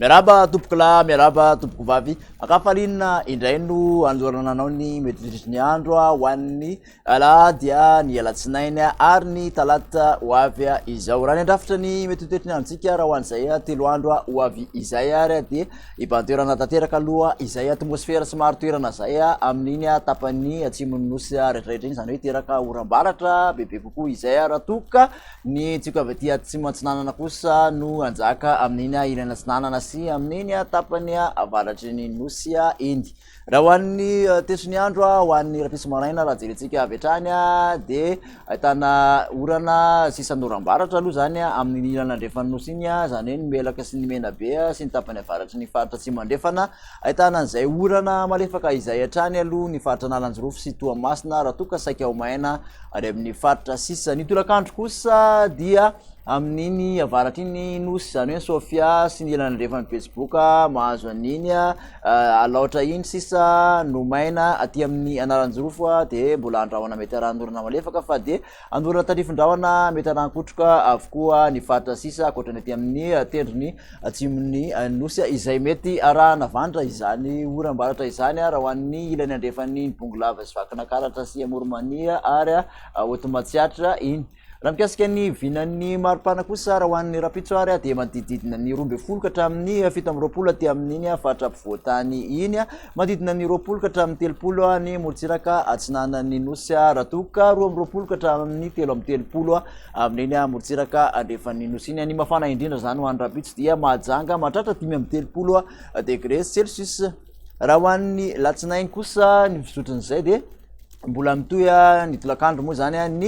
Miaraba tompoko lahy, miaraba tompoko vavy. Akafalinina indray no anjorana anao ny metoditry ny andro ho an'ny alahady ny alatsinainy ary ny talata ho avy izao. Raha ny andrafitra ny metoditry ny androntsika raha ho an'izay telo andro ho avy izay ary dia ibantoerana tanteraka aloha izay atmosfera somary toerana zay amin'iny tapany atsimon'ny nosy rehetrarehetra iny, zany hoe teraka oram-baratra bebe kokoa izay raha toka ny tsika avy aty atsimo antsinanana kosa no anjaka amin'iny ilana antsinanana sy amin'iny tapany avaratry ny nosy iny. Raha ho an'ny tesony andro ho an'ny rapiso maraina raha jerentsika avy hatrany dia ahitana orana sisan'oram-baratra aloha zany amin'ny ilana andrefan'ny nosy iny, zany hoe ny melaka sy ny mena be sy ny tapany avaratry ny faritra tsy mandrefana. Ahitana an'izay orana malefaka izay hatrany aloha ny faritra Nalanjorofo sy Toamasina raha toka saika ho maina ary amin'ny faritra sisa. Ny tolakandro kosa dia amin'iny avaratra iny nosy, zany hoe Sofia sy ny ilana andrefan'ny Facebook mahazo an'iny alaotra iny sisa no maina aty amin'ny Nalanjorofo dia mbola andrahoana mety arahan'orana malefaka fa dia andorana tarifindrahona mety arahankotroka avokoa ny faritra sisa akoatrany aty amin'ny tendrony atsimon'ny nosy izay mety arahana vandra izany oram-baratra izany raha ho an'ny ilany andrefan'ny Bongolava sy Vakinakaratra sy Amoromania ary Hotomatsiatra iny. Raha mikasika ny vinan'ny maripana kosa raha ho an'ny rapitso ary dia manodididina ny 12 ka hatramin'ny 17 aty amin'iny faritra ampovoantany iny, manodidina ny 20 ka hatramin'ny 30 ny morotsiraka atsinanan'ny nosy raha toka 12 ka hatramin'ny 13 amin'iny morotsiraka andrefan'ny nosy iny. Ny mafana indrindra zany ho an'ny rapitso dia mahajanga mahatratra 5 degré Celsius. Raha ho an'ny latsinainy kosa ny fisotron'izay dia mbola mitoy ny tolakandro moa zany ny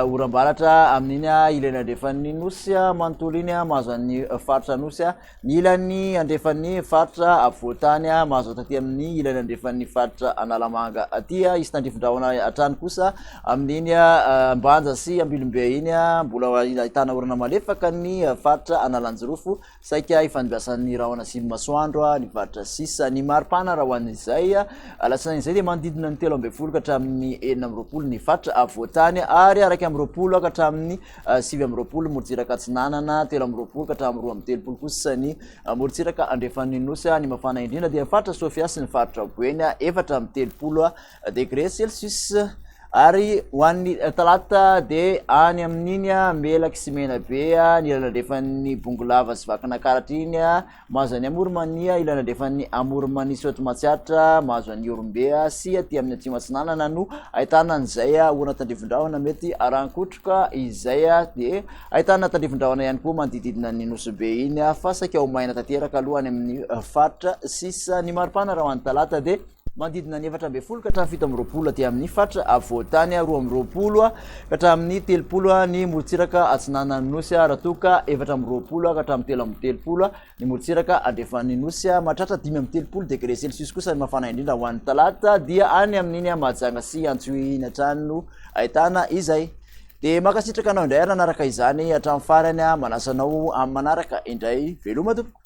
oram-baratra amin'iny ilany andrefan'ny nosy manontolo iny mahazo an'ny faritra nosy, ny ilany andrefan'ny faritra afovoantany mahazo aty amin'ny ilany andrefan'ny faritra Analamanga aty. Isy tandrifindrahona hatrany kosa amin'iny Ambanja sy Ambilombe iny mbola ahitana orana malefaka ny faritra Analanjorofo saika ifandimbiasan'ny rahona simy masoandro ny faritra sisa. Ny maripana raha ho an'izay alatsinainy izay dia manodidina ny 13 ka amin'ny 4 ny faritra avoantany ary araiky amin'ny 20 ka hatramin'ny 7 morotsiraka atsinanana, 13 ka hatramin'ny 12 kosa ny morotsiraka andrefan'ny nosy. Ny mafana indrindra dia faritra Sofia sy ny faritra Boeny 4 degré Celsius. Ary ho an'ny talata dia any amin'iny melaky sy mena be ny ilana andrefan'ny Bongolava sy Vakinakaratra iny mahazo an'ny Amoromania, ilana andrefan'ny Amoromania sy Hotomatsiatra mahazo an'ny Orombe sy aty amin'ny atsimo atsinanana no ahitana an'izay orana tandrifindrahona mety arahankotroka izay dia ahitana tandrifindrahona ihany koa manodididina ny nosy be iny fa saika ho maina tanteraka alohany amin'ny faritra sisa. Ny maripana raha ho an'ny talata dia manodidina ny 14 ka hatramin'ny 17 aty amin'ny faritra avoantany, 12 ka hatramin'ny 30 ny morotsiraka atsinanan'ny nosy raha toka 14 ka hatramin'ny 13 ny morotsiraka andrefan'ny nosy mahatratra 15 degré Celsius. Kosa ny mafana indrindra ho an'ny talata dia any amin'iny Mahajanga sy Antsohiana hatrany no ahitana izay. Dia makasitraka anao indray nanaraka izany hatramin'ny farany manasanao amin'ny manaraka indray veloma tompoko.